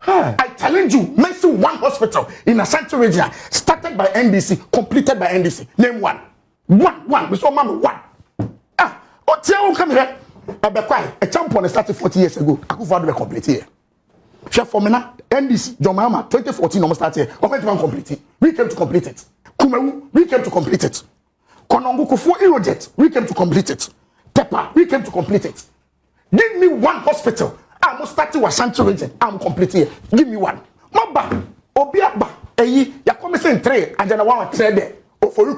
I challenge you, mention one hospital in Ashanti region started by NDC, completed by NDC. Name one. One. We saw mama one. Tell come here. A champion started 40 years ago. I could find the complete here. Chef for me now, NDC, Jomama, 2014 almost started here. Complete it. We came to complete it. Kumewu, we came to complete it. Konongo Kufu Irojet, we came to complete it. Tepa, we came to complete it. Give me one hospital. I'm starting Ashanti region. I'm completing here. Give me one. Maba, Obiaba, ya come say 3, and then I want to trade there. For you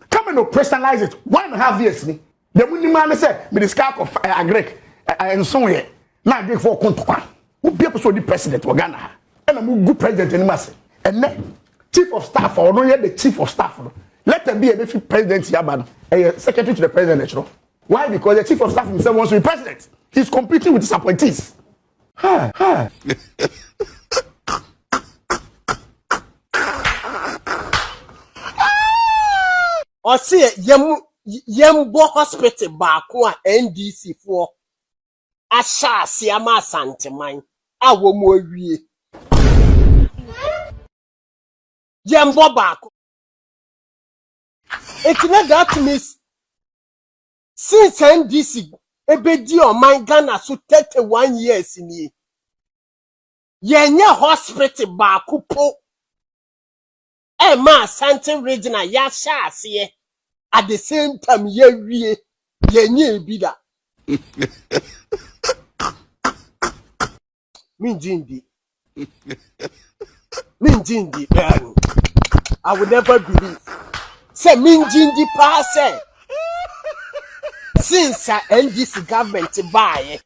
come and operationalize it. 1.5 years. The minimum say, me the scarf of Agrek, and so here. Now I for Kontoka. Obiaba so the president of Ghana. And I'm a good president in Masi. And then, chief of staff, or no yet the chief of staff. Let there be a president Yaban, a secretary to the president. Why? Because the chief of staff himself wants to be president. He's competing with his appointees. Or say Yembo Hospital Bakua NDC for Asha Siama Santemine. Awo Moye Yembo Baku. It's not that miss. Since NDC ebedi o man Ghana so 31 years ni yenye hospital ba kupo e ma Ashanti regional ya sha ase at the same time ye wie yenye ebida minjindi I would never believe say minjindi pass since NDC government buy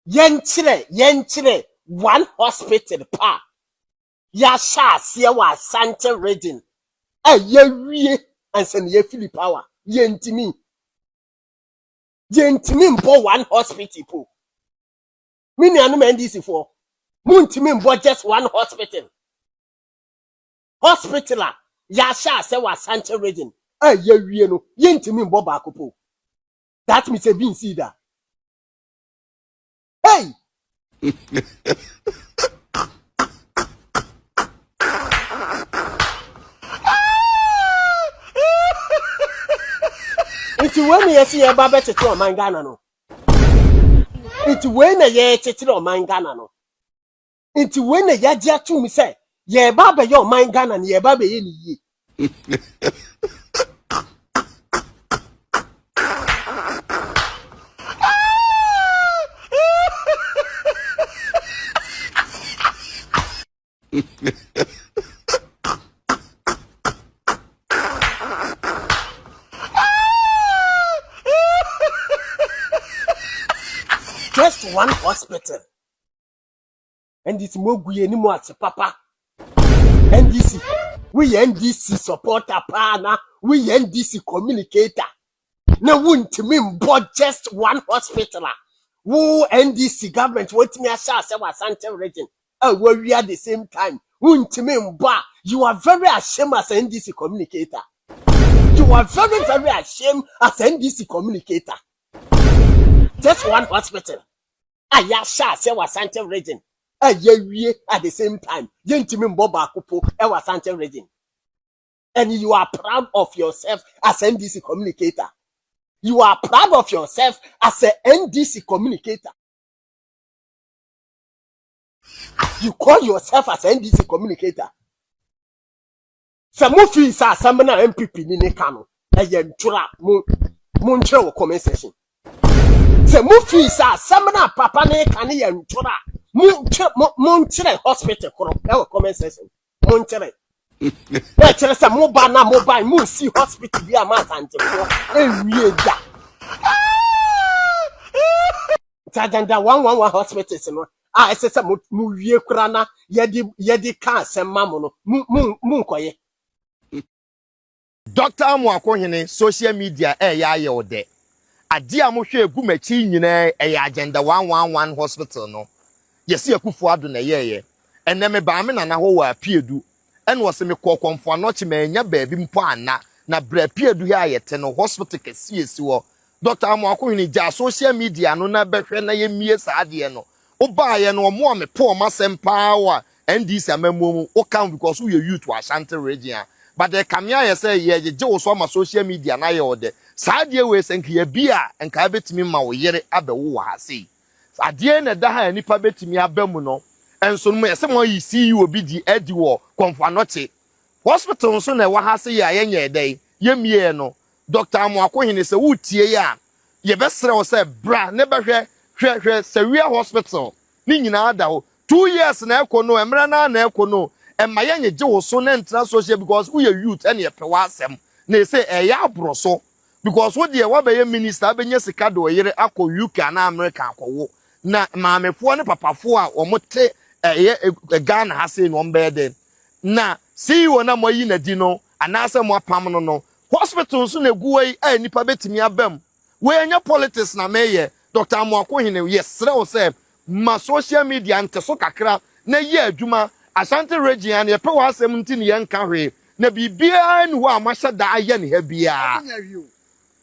yenchire one hospital pa ya sha se wa Ashanti region ye wie ansen ye Philip power yentimi mbo one hospital po mini anu NDC for muntimi mbo just one hospital ya sha se wa Ashanti region ye wie no yentimi mbo ba akopo that means a bin see that hey it's when you see a baba tete o man Ghana no it's when you tete o man Ghana no it's when you ja to me say ye baba yo man Ghana ni ye baba ye ni yi just one hospital and it's moguye ni mo ati papa NDC we NDC supporter pana we NDC communicator na wuntimi mbo just one hospital wo NDC government wetimi asha se wa Ashanti region we at the same time wuntimi mbo you are very ashamed as NDC communicator you are very very ashamed as NDC communicator just one hospital ayasha se wa Ashanti region ye at the same time yentimi mbo ba akupo e wa Ashanti region and you are proud of yourself as NDC communicator. You are proud of yourself as a NDC communicator. You call yourself as NDC communicator. Some of you are some MPP ni kano. Tura munche wo comment section. Some of you are some papa ne kani tura munche hospital koro e comment section. Munche let's say mobile mu see hospital bi ama Asante for ewie da tadanda 111 hospitals no ese say mu wie kura na yedi ka asema mo no mu nkoye Dr. Amuakohene social media ya ye ode ade amohwe egu machi nyina agenda 111 hospital no yesi akufu ado na ye eneme ba me na ho wa apiedu and was me call comfort not menya baby mpana na brapiedu ya yete no hospital kesi esi wo Dr. Amuakohene ja social media no na behwe na ye mie saade no Oba ye no mo me poor masempa wa NDC amemo o come because we youth to Ashanti region. But the kamia ye say ye je wo so ma social media na ye ode. Saa de we senke ye bia enka betimi ma wo yere abewo wa hase. Ade na da ha nipa betimi abemu no. Enso no ye se mo yi CEO bi di edi wo konfa noche. Hospital so na wa hase ye ayenye dey. Ye mie no. Dr. Amoakohene se wutie ya. Ye besere wo se bra ne behwe hwe Sawia hospital ni nyina da ho 2 years na ekọ no emra na ekọ no emma ye nyeje wo so na ntra social because we youth and ye pewa asem na say ya abroso because wo de wa be ye minister abenye sika do yere akọ UK na America akọwo na maamefo ne papafo a omote Ghana ha say no mbe de na CEO na moyi na di no anase mo apam no hospital so na guwei nipa betimi abam we anya politics na meye Dr. Amoakohene yesre o se ma social media ante so kakra na ye adwuma Ashanti region na ye pe wa asem nti ne yenka hwe na bibia ni ho amahye da aye ne ha bia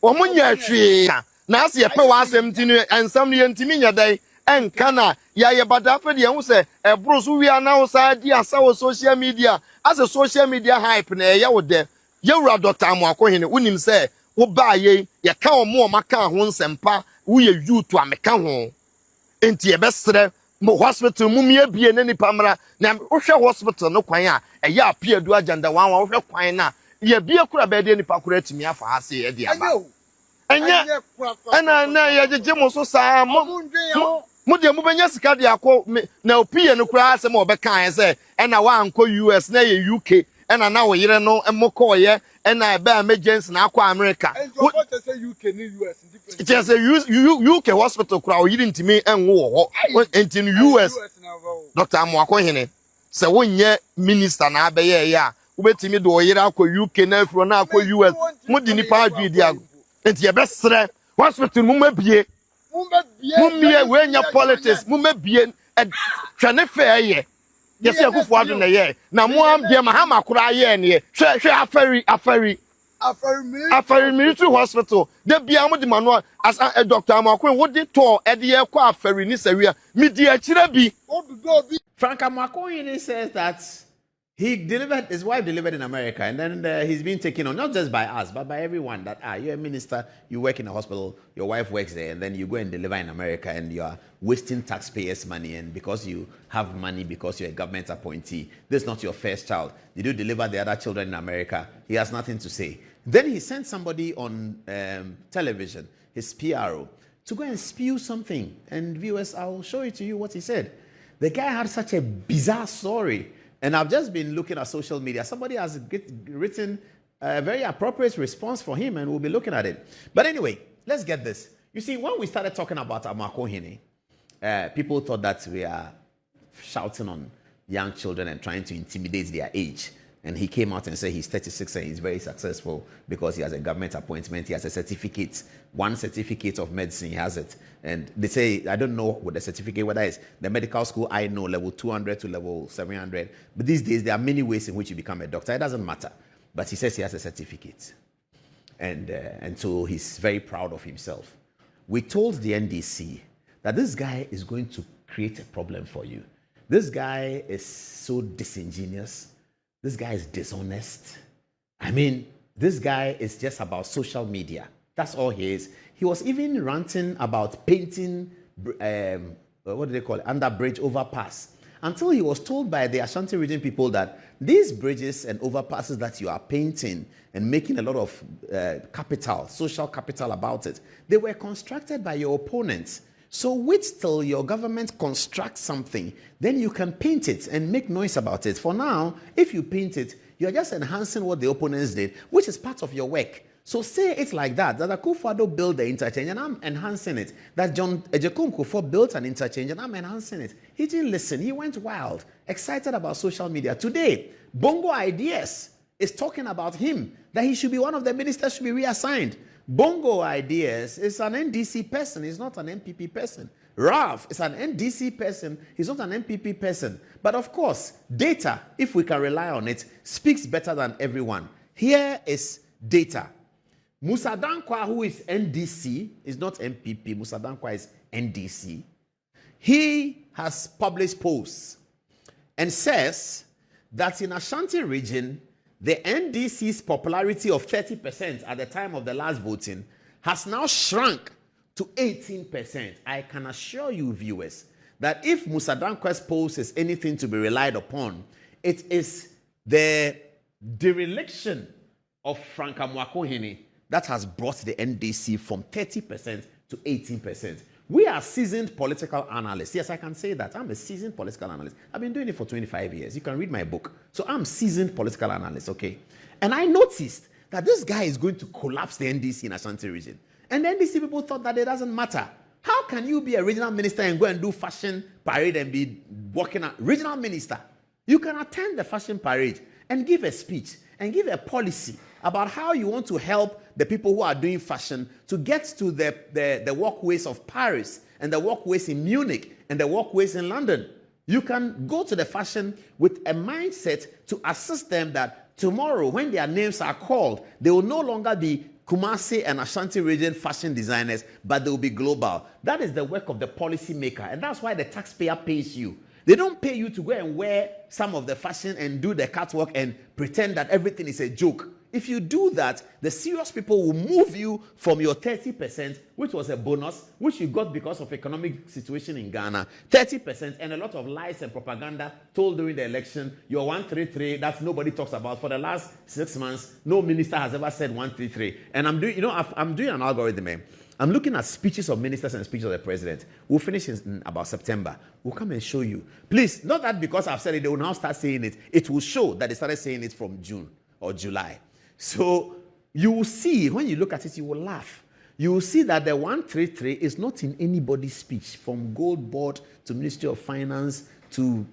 omunya hwe na ase ye pe wa asem nti ne ensam ne yentimi nya dai enka na ya ye badafe de hu se ebro so wi ana wo sa di asa wo social media as a social media hype na ye wo de ye wura Dr. Amoakohene unim se wo ba ye ka omo maka ho nsempa wo ye youth ameka ho enti ebesre mo hospital mu mie bie ne nipa mra na wo hwe hospital no kwan a eya apia du agenda wan wo hwe kwan na ye bie kura be de nipa kura timi afa ha se ye de aba enye na ye jeje mo so sa mo de mo benya sika de akọ na opie no kura ase mo be kan se na wa anko US na ye UK na wo yire no emoko ye na ebe emergency na akọ America what say UK ni US it is a UK hospital kura o yiri ntimi enwo ho enti no US Dr. Amoakohene se wonye minister na abeye ya ubetimi do yiri akọ UK na afro na akọ US mo di nipa adwi di ago enti ye besre hospital mu mabie we nya politics mu mabie twene fe ye yesi akufo ado na ye na mo ambie ma ha makura ye ne hwe afari military hospital de bia mo di manual as Dr. Amoakohene wo di to e de ye kwa afari ni Sawia mi di akira bi Frank Amoakohene says that his wife delivered in America, and then he's been taken on, not just by us, but by everyone, that, you're a minister, you work in a hospital, your wife works there, and then you go and deliver in America, and you are wasting taxpayers' money, and because you have money, because you're a government appointee, this is not your first child. Did you deliver the other children in America? He has nothing to say. Then he sent somebody on television, his PRO, to go and spew something. And viewers, I'll show it to you what he said. The guy had such a bizarre story. And I've just been looking at social media. Somebody has written a very appropriate response for him, and we'll be looking at it. But anyway, let's get this. You see, when we started talking about Amoakohene, people thought that we are shouting on young children and trying to intimidate their age. And he came out and said he's 36 and he's very successful because he has a government appointment. He has a certificate, one certificate of medicine, he has it. And they say, I don't know what the certificate, whether it's the medical school, I know level 200 to level 700. But these days, there are many ways in which you become a doctor. It doesn't matter. But he says he has a certificate. And so he's very proud of himself. We told the NDC that this guy is going to create a problem for you. This guy is so disingenuous. This guy is dishonest. I mean, this guy is just about social media. That's all he is. He was even ranting about painting, what do they call it, under bridge overpass, until he was told by the Ashanti region people that these bridges and overpasses that you are painting and making a lot of capital, social capital about it, they were constructed by your opponents. So wait till your government constructs something, then you can paint it and make noise about it. For now, if you paint it, you're just enhancing what the opponents did, which is part of your work. So say it like that Akufo-Addo built the interchange and I'm enhancing it. That John Ejekun Kufuor built an interchange and I'm enhancing it. He didn't listen. He went wild, excited about social media. Today, Bongo Ideas is talking about him, that he should be one of the ministers, should be reassigned. Bongo Ideas is an NDC person. He's not an MPP person. Ralph is an NDC person. He's not an MPP person. But of course, data, if we can rely on it, speaks better than everyone. Here is data. Musa Dankwa, who is NDC, is not MPP. Musa Dankwa is NDC. He has published posts and says that in Ashanti region, the NDC's popularity of 30% at the time of the last voting has now shrunk to 18%. I can assure you, viewers, that if Musa Danquah's post is anything to be relied upon, it is the dereliction of Frank Amwakohene that has brought the NDC from 30% to 18%. We are seasoned political analysts. Yes, I can say that. I'm a seasoned political analyst. I've been doing it for 25 years. You can read my book. So I'm seasoned political analyst, okay? And I noticed that this guy is going to collapse the NDC in Ashanti region. And the NDC people thought that it doesn't matter. How can you be a regional minister and go and do fashion parade and be working at regional minister? You can attend the fashion parade and give a speech and give a policy about how you want to help the people who are doing fashion to get to the walkways of Paris and the walkways in Munich and the walkways in London. You can go to the fashion with a mindset to assist them that tomorrow when their names are called, they will no longer be Kumasi and Ashanti region fashion designers, but they will be global. That is the work of the policy maker, and that's why the taxpayer pays you. They don't pay you to go and wear some of the fashion and do the catwalk and pretend that everything is a joke. If you do that, the serious people will move you from your 30%, which was a bonus, which you got because of economic situation in Ghana, 30%, and a lot of lies and propaganda told during the election, your 133, that nobody talks about. For the last 6 months, no minister has ever said 133. And I'm doing, I'm doing an algorithm, man. I'm looking at speeches of ministers and speeches of the president. We'll finish in about September. We'll come and show you. Please, not that because I've said it, they will now start saying it. It will show that they started saying it from June or July. So you will see, when you look at it, you will laugh. You will see that the 133 is not in anybody's speech, from Gold Board to Ministry of Finance to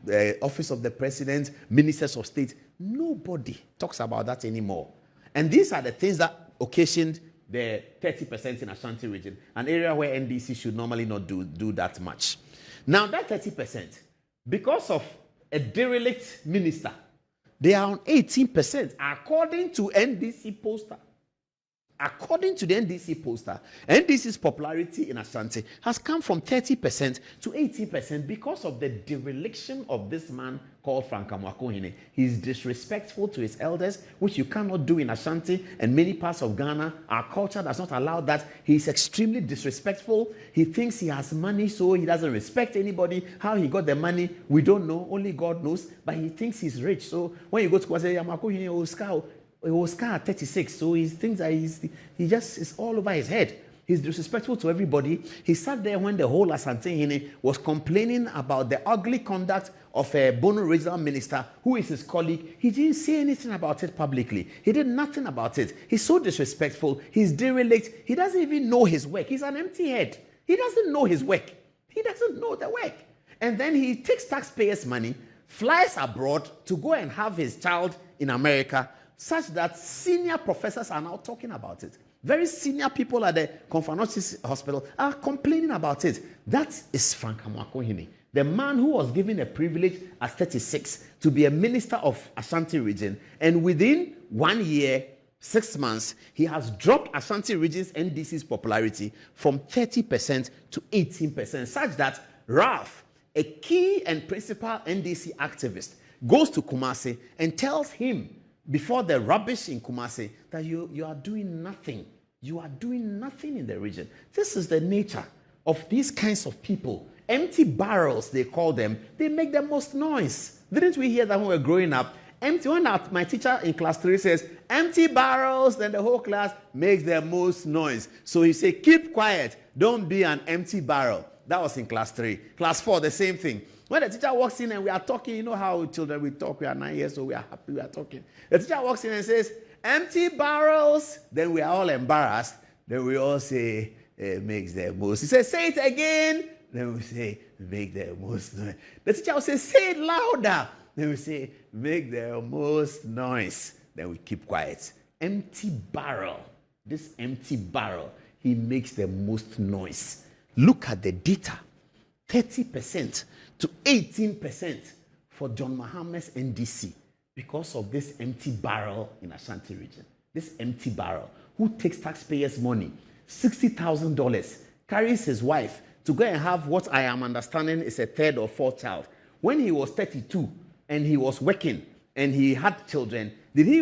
Office of the President, Ministers of State. Nobody talks about that anymore. And these are the things that occasioned the 30% in Ashanti region, an area where NDC should normally not do that much. Now that 30%, because of a derelict minister, they are on 18%, according to NDC poster. According to the NDC poster, NDC's popularity in Ashanti has come from 30% to 18% because of the dereliction of this man called Frank Amwakohene. He's disrespectful to his elders, which you cannot do in Ashanti and many parts of Ghana. Our culture does not allow that. He's extremely disrespectful. He thinks he has money, so he doesn't respect anybody. How he got the money, we don't know. Only God knows. But he thinks he's rich. So when you go to say Amwakohene Oscar, he was 36, so he thinks that he just is all over his head. He's disrespectful to everybody. He sat there when the whole Asante was complaining about the ugly conduct of a Bono regional minister who is his colleague. He didn't say anything about it publicly. He did nothing about it. He's so disrespectful. He's derelict. He doesn't even know his work. He's an empty head. He doesn't know his work. He doesn't know the work. And then he takes taxpayers' money, flies abroad to go and have his child in America, such that senior professors are now talking about it. Very senior people at the Confanosis Hospital are complaining about it. That is Frank Amwakohene, the man who was given a privilege at 36 to be a minister of Ashanti region. And within 1 year, 6 months, he has dropped Ashanti region's NDC's popularity from 30% to 18%, such that Ralph, a key and principal NDC activist, goes to Kumasi and tells him, before the rubbish in Kumasi, that you are doing nothing. You are doing nothing in the region. This is the nature of these kinds of people. Empty barrels, they call them. They make the most noise. Didn't we hear that when we were growing up? Empty. When my teacher in class 3 says, empty barrels, then the whole class makes the most noise. So he said, keep quiet. Don't be an empty barrel. That was in class 3. Class 4, the same thing. When the teacher walks in and we are talking, you know how children we talk, we are 9 years old, we are happy, we are talking. The teacher walks in and says, empty barrels. Then we are all embarrassed. Then we all say, makes the most. He says, say it again. Then we say, make the most noise. The teacher will say, say it louder. Then we say, make the most noise. Then we keep quiet. Empty barrel. This empty barrel, he makes the most noise. Look at the data. 30% to 18% for John Mahama's NDC because of this empty barrel in Ashanti region. This empty barrel who takes taxpayers' money, $60,000, carries his wife to go and have what I am understanding is a third or fourth child. When he was 32 and he was working and he had children,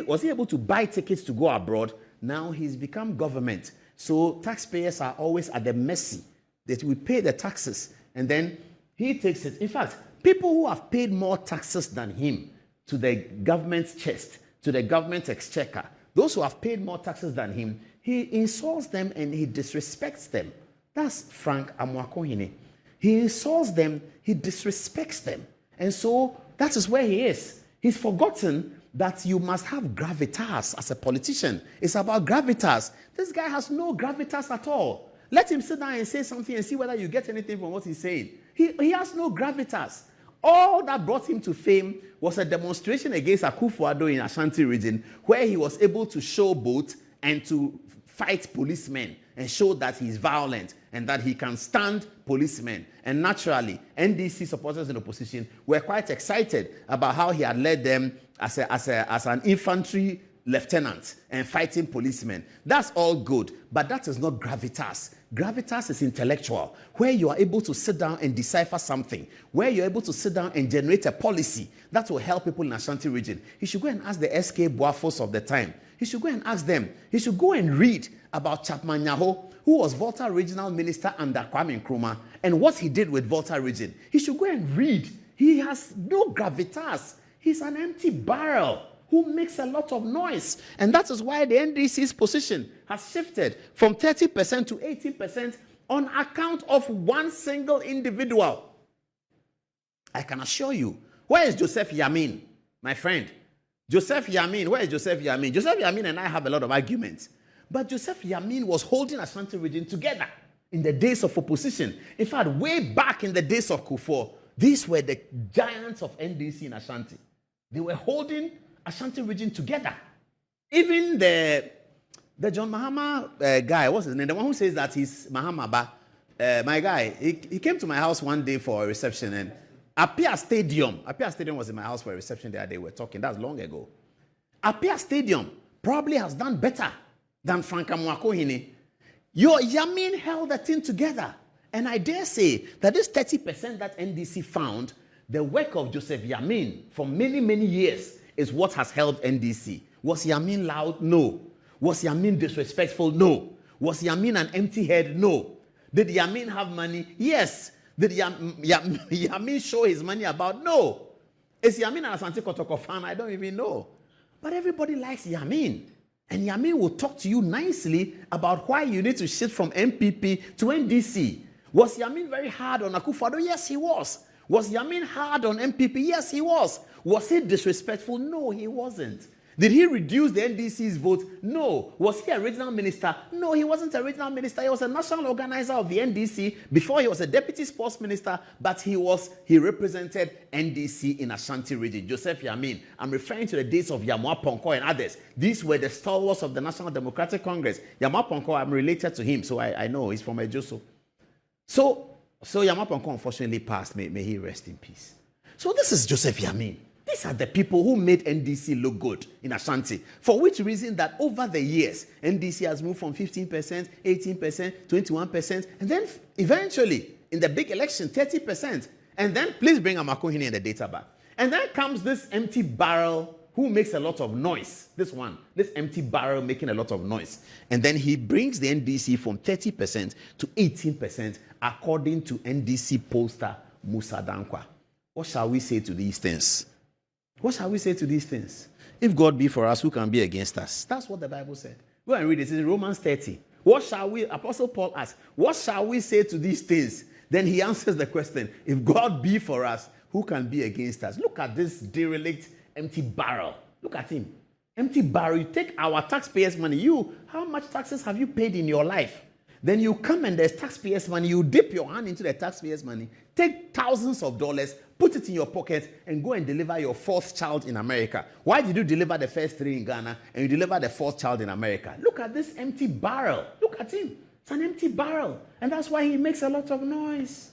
was he able to buy tickets to go abroad? Now he's become government. So taxpayers are always at the mercy that we pay the taxes and then he takes it. In fact, people who have paid more taxes than him to the government's chest, to the government's exchequer, those who have paid more taxes than him, he insults them and he disrespects them. That's Frank Amoakohene. He insults them, he disrespects them. And so that is where he is. He's forgotten that you must have gravitas as a politician. It's about gravitas. This guy has no gravitas at all. Let him sit down and say something and see whether you get anything from what he's saying. He has no gravitas. All that brought him to fame was a demonstration against Akufo-Addo in Ashanti region, where he was able to showboat and to fight policemen and show that he's violent and that he can stand policemen. And naturally, NDC supporters in opposition were quite excited about how he had led them as an infantry lieutenant and fighting policemen. That's all good, but that is not gravitas. Gravitas is intellectual, where you are able to sit down and decipher something, where you're able to sit down and generate a policy that will help people in Ashanti region. He should go and ask the SK Boafos of the time. He should go and ask them. He should go and read about Chapman Nyaho, who was Volta Regional Minister under Kwame Nkrumah, and what he did with Volta Region. He should go and read. He has no gravitas. He's an empty barrel who makes a lot of noise. And that is why the NDC's position has shifted from 30% to 18% on account of one single individual. I can assure you. Where is Joseph Yamin, my friend? Joseph Yamin, where is Joseph Yamin? Joseph Yamin and I have a lot of arguments. But Joseph Yamin was holding Ashanti region together in the days of opposition. In fact, way back in the days of Kufuor, these were the giants of NDC in Ashanti. They were holding Ashanti region together. Even the John Mahama guy, what's his name? The one who says that he's Mahama Ba, my guy, he came to my house one day for a reception, and Apia Stadium was in my house for a reception the other day. We were talking, that's long ago. Apia Stadium probably has done better than Frank Amoakohene. Your Yamin held the thing together. And I dare say that this 30% that NDC found, the work of Joseph Yamin for many, many years is what has held NDC. Was Yamin loud? No. Was Yamin disrespectful? No. Was Yamin an empty head? No. Did Yamin have money? Yes. Did Yamin show his money about? No. Is Yamin an Asante Kotoko fan? I don't even know. But everybody likes Yamin. And Yamin will talk to you nicely about why you need to shift from MPP to NDC. Was Yamin very hard on Akufo-Addo? Yes, he was. Was Yamin hard on MPP? Yes, he was. Was he disrespectful? No, he wasn't. Did he reduce the NDC's vote? No. Was he a regional minister? No, he wasn't a regional minister. He was a national organizer of the NDC before he was a deputy sports minister, but he represented NDC in Ashanti region. Joseph Yamin. I'm referring to the days of Yamoa Ponko and others. These were the stalwarts of the National Democratic Congress. Yamoa Ponko, I'm related to him, so I know he's from Ejoso. So Yamoa Ponko unfortunately passed. May he rest in peace. So this is Joseph Yamin. These are the people who made NDC look good in Ashanti. For which reason that over the years, NDC has moved from 15%, 18%, 21%, and then eventually, in the big election, 30%. And then, please bring Amakohene and the data back. And then comes this empty barrel who makes a lot of noise. This empty barrel making a lot of noise. And then he brings the NDC from 30% to 18%, according to NDC pollster Musa Dankwa. What shall we say to these things? What shall we say to these things? If God be for us, who can be against us? That's what the Bible said. Go and read it. It's in Romans 30. What shall we, Apostle Paul asks, what shall we say to these things? Then he answers the question, if God be for us, who can be against us? Look at this derelict, empty barrel. Look at him. Empty barrel. You take our taxpayers' money. How much taxes have you paid in your life? Then you come and there's taxpayers' money. You dip your hand into the taxpayers' money, take thousands of dollars, put it in your pocket, and go and deliver your fourth child in America. Why did you deliver the first three in Ghana and you deliver the fourth child in America? Look at this empty barrel. Look at him. It's an empty barrel. And that's why he makes a lot of noise.